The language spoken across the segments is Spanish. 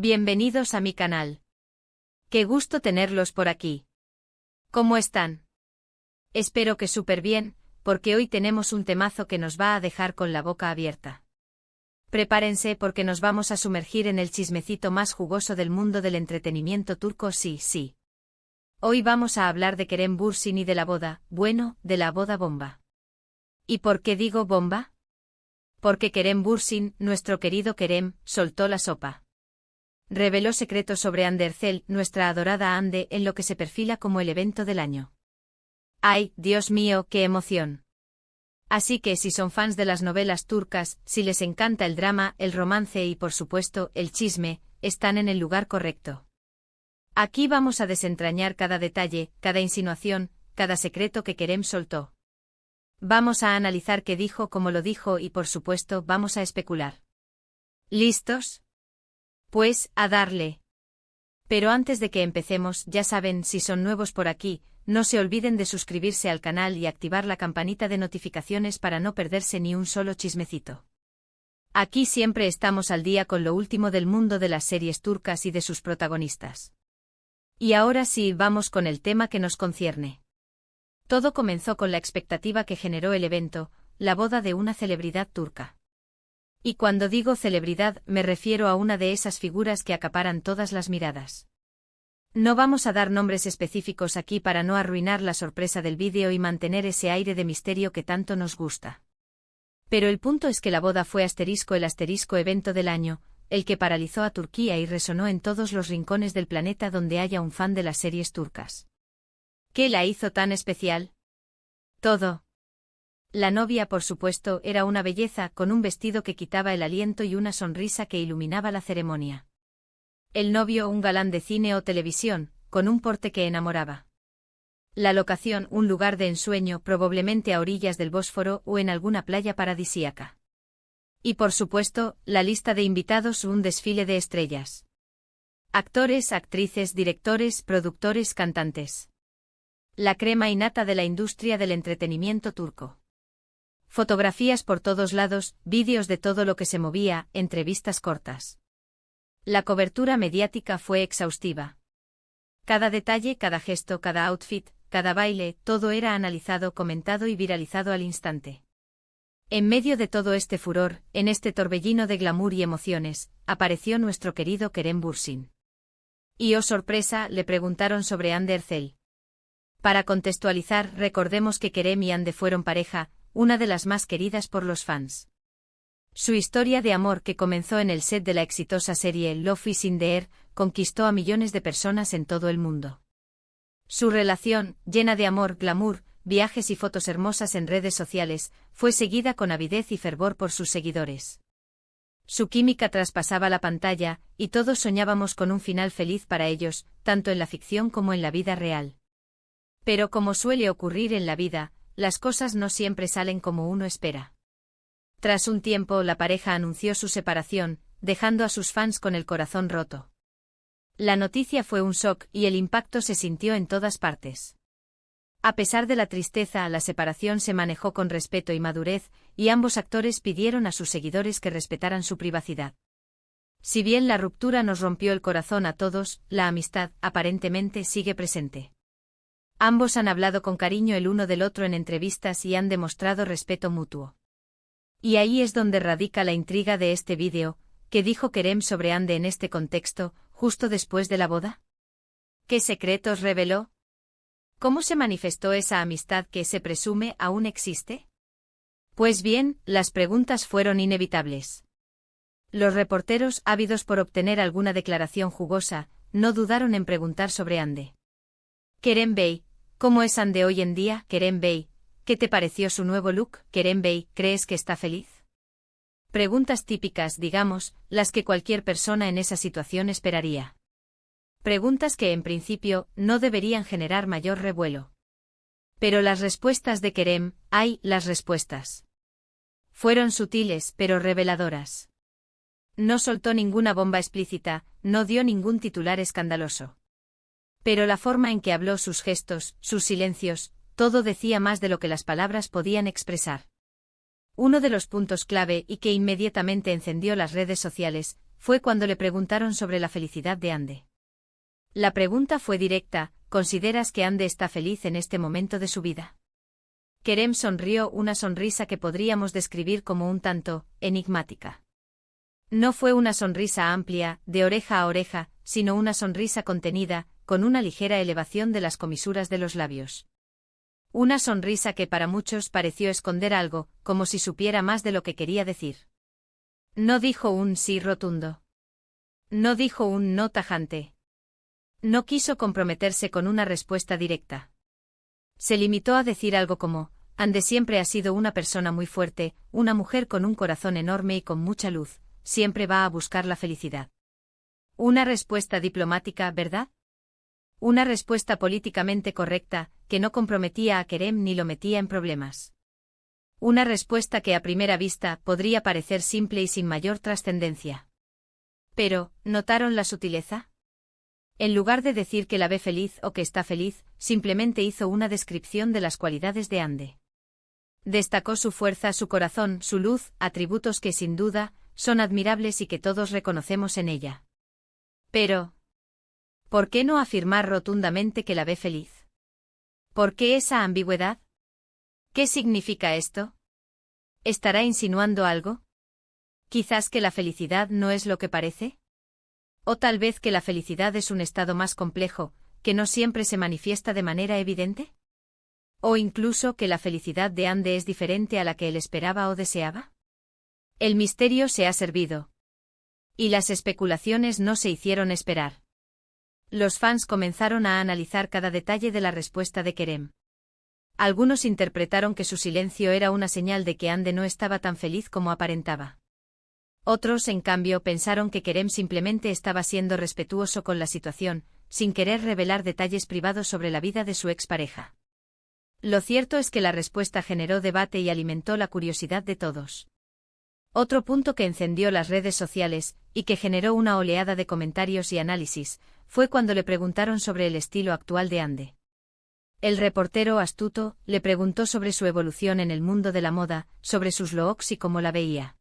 Bienvenidos a mi canal. Qué gusto tenerlos por aquí. ¿Cómo están? Espero que súper bien, porque hoy tenemos un temazo que nos va a dejar con la boca abierta. Prepárense porque nos vamos a sumergir en el chismecito más jugoso del mundo del entretenimiento turco, sí. Hoy vamos a hablar de Kerem Bürsin y de la boda, bueno, de la boda bomba. ¿Y por qué digo bomba? Porque Kerem Bürsin, nuestro querido Kerem, soltó la sopa. Reveló secretos sobre Hande Erçel, nuestra adorada Hande, en lo que se perfila como el evento del año. ¡Ay, Dios mío, qué emoción! Así que si son fans de las novelas turcas, si les encanta el drama, el romance y por supuesto, el chisme, están en el lugar correcto. Aquí vamos a desentrañar cada detalle, cada insinuación, cada secreto que Kerem soltó. Vamos a analizar qué dijo, cómo lo dijo y por supuesto vamos a especular. ¿Listos? Pues, a darle. Pero antes de que empecemos, ya saben, si son nuevos por aquí, no se olviden de suscribirse al canal y activar la campanita de notificaciones para no perderse ni un solo chismecito. Aquí siempre estamos al día con lo último del mundo de las series turcas y de sus protagonistas. Y ahora sí, vamos con el tema que nos concierne. Todo comenzó con la expectativa que generó el evento, la boda de una celebridad turca. Y cuando digo celebridad, me refiero a una de esas figuras que acaparan todas las miradas. No vamos a dar nombres específicos aquí para no arruinar la sorpresa del vídeo y mantener ese aire de misterio que tanto nos gusta. Pero el punto es que la boda fue el asterisco evento del año, el que paralizó a Turquía y resonó en todos los rincones del planeta donde haya un fan de las series turcas. ¿Qué la hizo tan especial? Todo. La novia, por supuesto, era una belleza, con un vestido que quitaba el aliento y una sonrisa que iluminaba la ceremonia. El novio, un galán de cine o televisión, con un porte que enamoraba. La locación, un lugar de ensueño, probablemente a orillas del Bósforo o en alguna playa paradisíaca. Y por supuesto, la lista de invitados, un desfile de estrellas. Actores, actrices, directores, productores, cantantes. La crema innata de la industria del entretenimiento turco. Fotografías por todos lados, vídeos de todo lo que se movía, entrevistas cortas. La cobertura mediática fue exhaustiva. Cada detalle, cada gesto, cada outfit, cada baile, todo era analizado, comentado y viralizado al instante. En medio de todo este furor, en este torbellino de glamour y emociones, apareció nuestro querido Kerem Bürsin. Y oh sorpresa, le preguntaron sobre Hande Erçel. Para contextualizar, recordemos que Kerem y Hande fueron pareja, una de las más queridas por los fans. Su historia de amor, que comenzó en el set de la exitosa serie Love is in the Air, conquistó a millones de personas en todo el mundo. Su relación, llena de amor, glamour, viajes y fotos hermosas en redes sociales, fue seguida con avidez y fervor por sus seguidores. Su química traspasaba la pantalla, y todos soñábamos con un final feliz para ellos, tanto en la ficción como en la vida real. Pero como suele ocurrir en la vida, las cosas no siempre salen como uno espera. Tras un tiempo, la pareja anunció su separación, dejando a sus fans con el corazón roto. La noticia fue un shock y el impacto se sintió en todas partes. A pesar de la tristeza, la separación se manejó con respeto y madurez, y ambos actores pidieron a sus seguidores que respetaran su privacidad. Si bien la ruptura nos rompió el corazón a todos, la amistad, aparentemente, sigue presente. Ambos han hablado con cariño el uno del otro en entrevistas y han demostrado respeto mutuo. Y ahí es donde radica la intriga de este vídeo. ¿Qué dijo Kerem sobre Hande en este contexto, justo después de la boda? ¿Qué secretos reveló? ¿Cómo se manifestó esa amistad que se presume aún existe? Pues bien, las preguntas fueron inevitables. Los reporteros, ávidos por obtener alguna declaración jugosa, no dudaron en preguntar sobre Hande. Kerem Bey, ¿cómo es Hande hoy en día? Kerem Bey, ¿qué te pareció su nuevo look? Kerem Bey, ¿crees que está feliz? Preguntas típicas, digamos, las que cualquier persona en esa situación esperaría. Preguntas que en principio no deberían generar mayor revuelo. Pero las respuestas de Kerem, las respuestas. Fueron sutiles pero reveladoras. No soltó ninguna bomba explícita, no dio ningún titular escandaloso. Pero la forma en que habló, sus gestos, sus silencios, todo decía más de lo que las palabras podían expresar. Uno de los puntos clave y que inmediatamente encendió las redes sociales fue cuando le preguntaron sobre la felicidad de Ande. La pregunta fue directa: ¿consideras que Ande está feliz en este momento de su vida? Kerem sonrió, una sonrisa que podríamos describir como un tanto enigmática. No fue una sonrisa amplia, de oreja a oreja, sino una sonrisa contenida, con una ligera elevación de las comisuras de los labios. Una sonrisa que para muchos pareció esconder algo, como si supiera más de lo que quería decir. No dijo un sí rotundo. No dijo un no tajante. No quiso comprometerse con una respuesta directa. Se limitó a decir algo como: Ande siempre ha sido una persona muy fuerte, una mujer con un corazón enorme y con mucha luz, siempre va a buscar la felicidad. Una respuesta diplomática, ¿verdad? Una respuesta políticamente correcta, que no comprometía a Kerem ni lo metía en problemas. Una respuesta que a primera vista podría parecer simple y sin mayor trascendencia. Pero, ¿notaron la sutileza? En lugar de decir que la ve feliz o que está feliz, simplemente hizo una descripción de las cualidades de Ande. Destacó su fuerza, su corazón, su luz, atributos que sin duda son admirables y que todos reconocemos en ella. Pero, ¿por qué no afirmar rotundamente que la ve feliz? ¿Por qué esa ambigüedad? ¿Qué significa esto? ¿Estará insinuando algo? ¿Quizás que la felicidad no es lo que parece? ¿O tal vez que la felicidad es un estado más complejo, que no siempre se manifiesta de manera evidente? ¿O incluso que la felicidad de Ande es diferente a la que él esperaba o deseaba? El misterio se ha servido. Y las especulaciones no se hicieron esperar. Los fans comenzaron a analizar cada detalle de la respuesta de Kerem. Algunos interpretaron que su silencio era una señal de que Ande no estaba tan feliz como aparentaba. Otros, en cambio, pensaron que Kerem simplemente estaba siendo respetuoso con la situación, sin querer revelar detalles privados sobre la vida de su expareja. Lo cierto es que la respuesta generó debate y alimentó la curiosidad de todos. Otro punto que encendió las redes sociales, y que generó una oleada de comentarios y análisis, fue cuando le preguntaron sobre el estilo actual de Ande. El reportero astuto le preguntó sobre su evolución en el mundo de la moda, sobre sus looks y cómo la veía.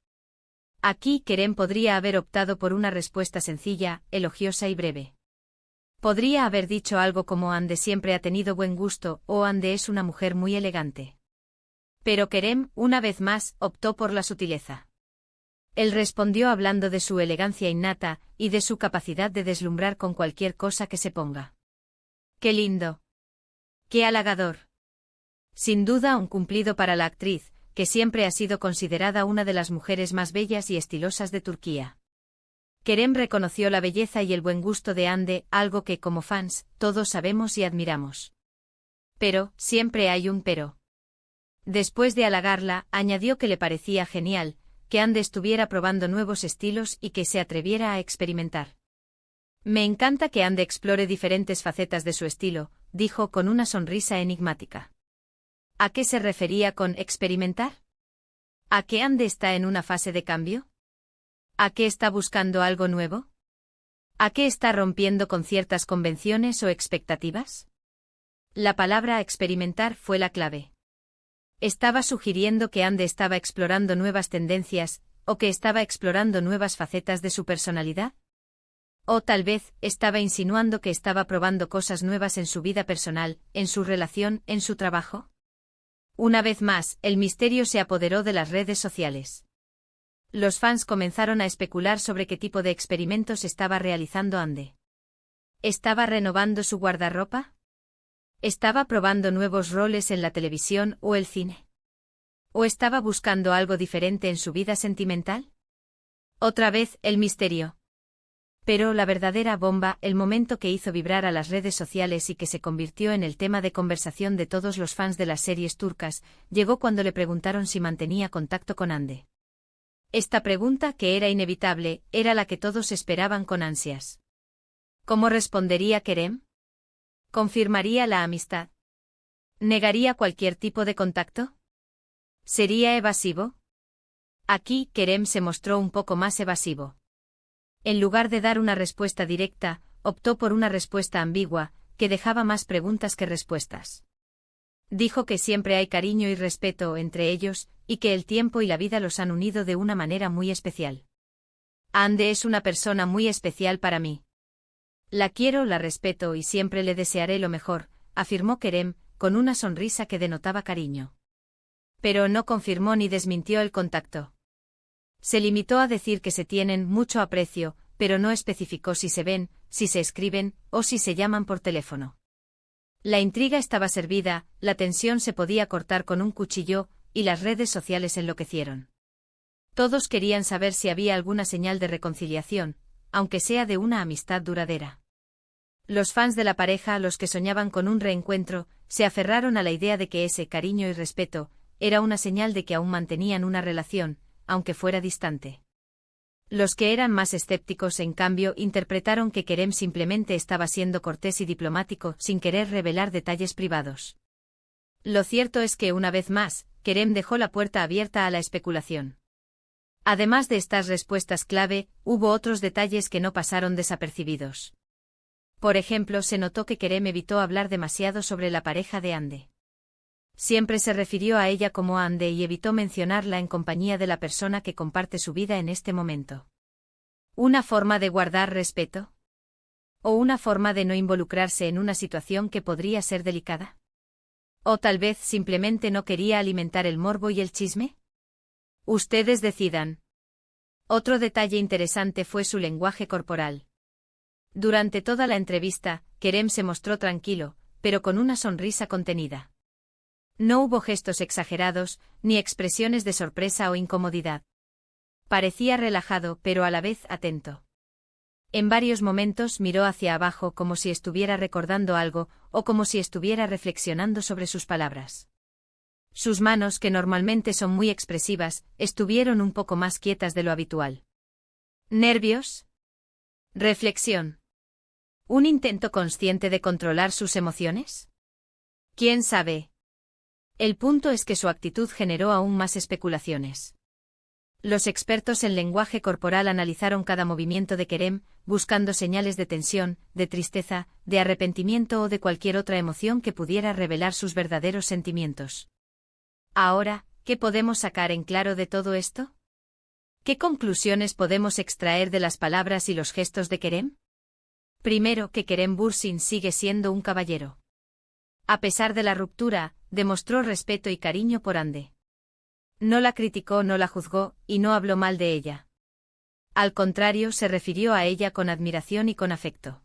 Aquí Kerem podría haber optado por una respuesta sencilla, elogiosa y breve. Podría haber dicho algo como: Ande siempre ha tenido buen gusto, o Ande es una mujer muy elegante. Pero Kerem, una vez más, optó por la sutileza. Él respondió hablando de su elegancia innata, y de su capacidad de deslumbrar con cualquier cosa que se ponga. ¡Qué lindo! ¡Qué halagador! Sin duda un cumplido para la actriz, que siempre ha sido considerada una de las mujeres más bellas y estilosas de Turquía. Kerem reconoció la belleza y el buen gusto de Ande, algo que, como fans, todos sabemos y admiramos. Pero, siempre hay un pero. Después de halagarla, añadió que le parecía genial que Ande estuviera probando nuevos estilos y que se atreviera a experimentar. Me encanta que Ande explore diferentes facetas de su estilo, dijo con una sonrisa enigmática. ¿A qué se refería con experimentar? ¿A que Ande está en una fase de cambio? ¿A qué está buscando algo nuevo? ¿A qué está rompiendo con ciertas convenciones o expectativas? La palabra experimentar fue la clave. ¿Estaba sugiriendo que Ande estaba explorando nuevas tendencias, o que estaba explorando nuevas facetas de su personalidad? O tal vez, estaba insinuando que estaba probando cosas nuevas en su vida personal, en su relación, en su trabajo. Una vez más, el misterio se apoderó de las redes sociales. Los fans comenzaron a especular sobre qué tipo de experimentos estaba realizando Ande. ¿Estaba renovando su guardarropa? ¿Estaba probando nuevos roles en la televisión o el cine? ¿O estaba buscando algo diferente en su vida sentimental? Otra vez, el misterio. Pero la verdadera bomba, el momento que hizo vibrar a las redes sociales y que se convirtió en el tema de conversación de todos los fans de las series turcas, llegó cuando le preguntaron si mantenía contacto con Ande. Esta pregunta, que era inevitable, era la que todos esperaban con ansias. ¿Cómo respondería Kerem? ¿Confirmaría la amistad? ¿Negaría cualquier tipo de contacto? ¿Sería evasivo? Aquí, Kerem se mostró un poco más evasivo. En lugar de dar una respuesta directa, optó por una respuesta ambigua, que dejaba más preguntas que respuestas. Dijo que siempre hay cariño y respeto entre ellos, y que el tiempo y la vida los han unido de una manera muy especial. Ande es una persona muy especial para mí. La quiero, la respeto y siempre le desearé lo mejor, afirmó Kerem, con una sonrisa que denotaba cariño. Pero no confirmó ni desmintió el contacto. Se limitó a decir que se tienen mucho aprecio, pero no especificó si se ven, si se escriben, o si se llaman por teléfono. La intriga estaba servida, la tensión se podía cortar con un cuchillo, y las redes sociales enloquecieron. Todos querían saber si había alguna señal de reconciliación, aunque sea de una amistad duradera. Los fans de la pareja, los que soñaban con un reencuentro, se aferraron a la idea de que ese cariño y respeto era una señal de que aún mantenían una relación, aunque fuera distante. Los que eran más escépticos, en cambio, interpretaron que Kerem simplemente estaba siendo cortés y diplomático, sin querer revelar detalles privados. Lo cierto es que, una vez más, Kerem dejó la puerta abierta a la especulación. Además de estas respuestas clave, hubo otros detalles que no pasaron desapercibidos. Por ejemplo, se notó que Kerem evitó hablar demasiado sobre la pareja de Ande. Siempre se refirió a ella como Ande y evitó mencionarla en compañía de la persona que comparte su vida en este momento. ¿Una forma de guardar respeto? ¿O una forma de no involucrarse en una situación que podría ser delicada? ¿O tal vez simplemente no quería alimentar el morbo y el chisme? Ustedes decidan. Otro detalle interesante fue su lenguaje corporal. Durante toda la entrevista, Kerem se mostró tranquilo, pero con una sonrisa contenida. No hubo gestos exagerados, ni expresiones de sorpresa o incomodidad. Parecía relajado, pero a la vez atento. En varios momentos miró hacia abajo como si estuviera recordando algo, o como si estuviera reflexionando sobre sus palabras. Sus manos, que normalmente son muy expresivas, estuvieron un poco más quietas de lo habitual. ¿Nervios? ¿Reflexión? ¿Un intento consciente de controlar sus emociones? ¿Quién sabe? El punto es que su actitud generó aún más especulaciones. Los expertos en lenguaje corporal analizaron cada movimiento de Kerem, buscando señales de tensión, de tristeza, de arrepentimiento o de cualquier otra emoción que pudiera revelar sus verdaderos sentimientos. Ahora, ¿qué podemos sacar en claro de todo esto? ¿Qué conclusiones podemos extraer de las palabras y los gestos de Kerem? Primero, que Kerem Bürsin sigue siendo un caballero. A pesar de la ruptura, demostró respeto y cariño por Ande. No la criticó, no la juzgó, y no habló mal de ella. Al contrario, se refirió a ella con admiración y con afecto.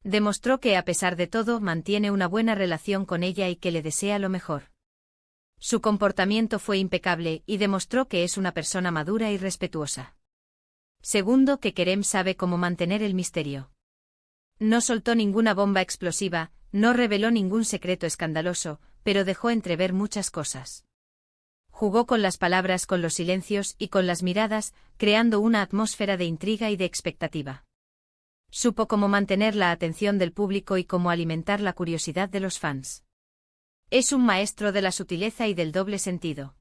Demostró que, a pesar de todo, mantiene una buena relación con ella y que le desea lo mejor. Su comportamiento fue impecable y demostró que es una persona madura y respetuosa. Segundo, que Kerem sabe cómo mantener el misterio. No soltó ninguna bomba explosiva, no reveló ningún secreto escandaloso, pero dejó entrever muchas cosas. Jugó con las palabras, con los silencios y con las miradas, creando una atmósfera de intriga y de expectativa. Supo cómo mantener la atención del público y cómo alimentar la curiosidad de los fans. Es un maestro de la sutileza y del doble sentido.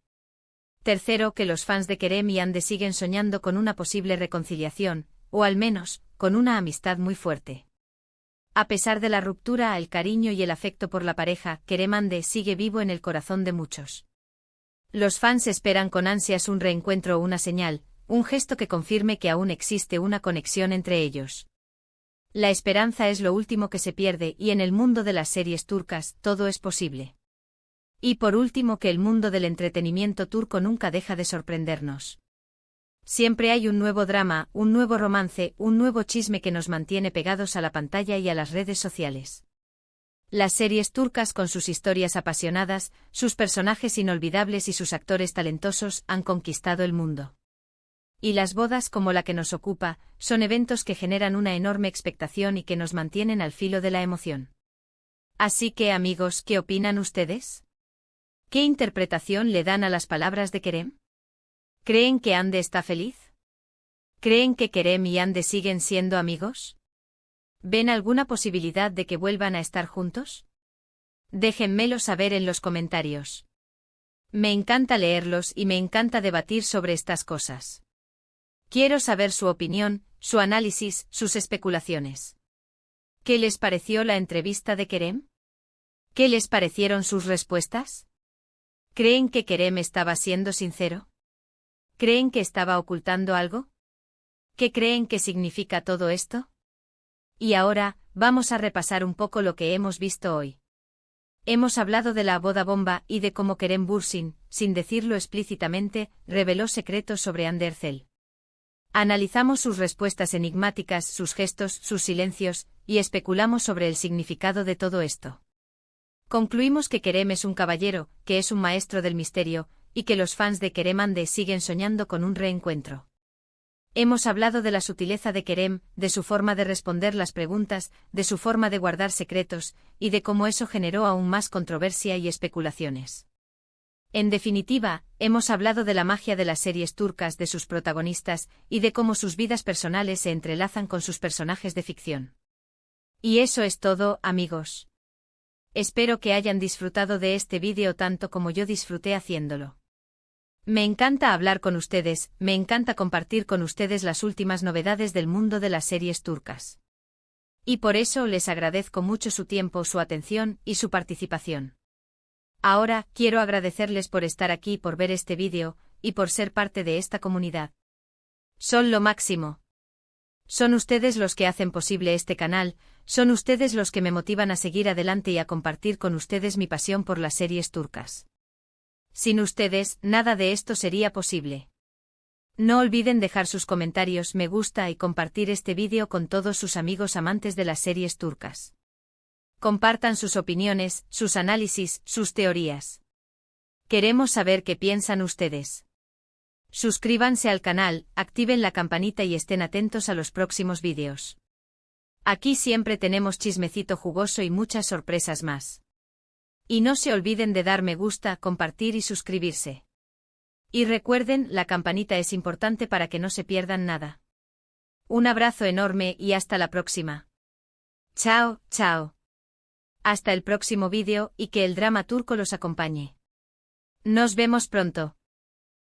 Tercero, que los fans de Kerem y Ande siguen soñando con una posible reconciliación, o al menos, con una amistad muy fuerte. A pesar de la ruptura, el cariño y el afecto por la pareja, Kerem Ande sigue vivo en el corazón de muchos. Los fans esperan con ansias un reencuentro o una señal, un gesto que confirme que aún existe una conexión entre ellos. La esperanza es lo último que se pierde y en el mundo de las series turcas todo es posible. Y por último, que el mundo del entretenimiento turco nunca deja de sorprendernos. Siempre hay un nuevo drama, un nuevo romance, un nuevo chisme que nos mantiene pegados a la pantalla y a las redes sociales. Las series turcas, con sus historias apasionadas, sus personajes inolvidables y sus actores talentosos, han conquistado el mundo. Y las bodas, como la que nos ocupa, son eventos que generan una enorme expectación y que nos mantienen al filo de la emoción. Así que, amigos, ¿qué opinan ustedes? ¿Qué interpretación le dan a las palabras de Kerem? ¿Creen que Ande está feliz? ¿Creen que Kerem y Ande siguen siendo amigos? ¿Ven alguna posibilidad de que vuelvan a estar juntos? Déjenmelo saber en los comentarios. Me encanta leerlos y me encanta debatir sobre estas cosas. Quiero saber su opinión, su análisis, sus especulaciones. ¿Qué les pareció la entrevista de Kerem? ¿Qué les parecieron sus respuestas? ¿Creen que Kerem estaba siendo sincero? ¿Creen que estaba ocultando algo? ¿Qué creen que significa todo esto? Y ahora, vamos a repasar un poco lo que hemos visto hoy. Hemos hablado de la boda bomba y de cómo Kerem Bürsin, sin decirlo explícitamente, reveló secretos sobre Andercel. Analizamos sus respuestas enigmáticas, sus gestos, sus silencios, y especulamos sobre el significado de todo esto. Concluimos que Kerem es un caballero, que es un maestro del misterio, y que los fans de Kerem Ande siguen soñando con un reencuentro. Hemos hablado de la sutileza de Kerem, de su forma de responder las preguntas, de su forma de guardar secretos, y de cómo eso generó aún más controversia y especulaciones. En definitiva, hemos hablado de la magia de las series turcas, de sus protagonistas, y de cómo sus vidas personales se entrelazan con sus personajes de ficción. Y eso es todo, amigos. Espero que hayan disfrutado de este vídeo tanto como yo disfruté haciéndolo. Me encanta hablar con ustedes, me encanta compartir con ustedes las últimas novedades del mundo de las series turcas. Y por eso les agradezco mucho su tiempo, su atención y su participación. Ahora, quiero agradecerles por estar aquí, por ver este vídeo, y por ser parte de esta comunidad. Son lo máximo. Son ustedes los que hacen posible este canal, son ustedes los que me motivan a seguir adelante y a compartir con ustedes mi pasión por las series turcas. Sin ustedes, nada de esto sería posible. No olviden dejar sus comentarios, me gusta y compartir este vídeo con todos sus amigos amantes de las series turcas. Compartan sus opiniones, sus análisis, sus teorías. Queremos saber qué piensan ustedes. Suscríbanse al canal, activen la campanita y estén atentos a los próximos vídeos. Aquí siempre tenemos chismecito jugoso y muchas sorpresas más. Y no se olviden de dar me gusta, compartir y suscribirse. Y recuerden, la campanita es importante para que no se pierdan nada. Un abrazo enorme y hasta la próxima. Chao, chao. Hasta el próximo vídeo y que el drama turco los acompañe. Nos vemos pronto.